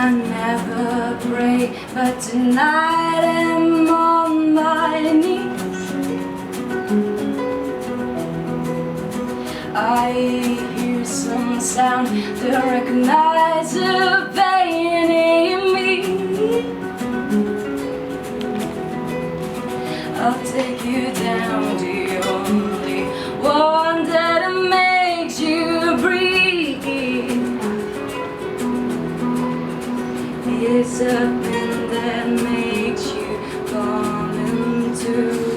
I never pray, but tonight I'm on my knees. I hear some sound to recognize the pain in me. I'll take you down to the only one that makes you breathe. It's a pen that makes you come into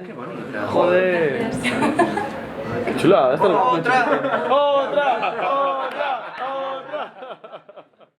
Qué bonita. Joder. Qué chulada. ¡Otra! ¡Otra!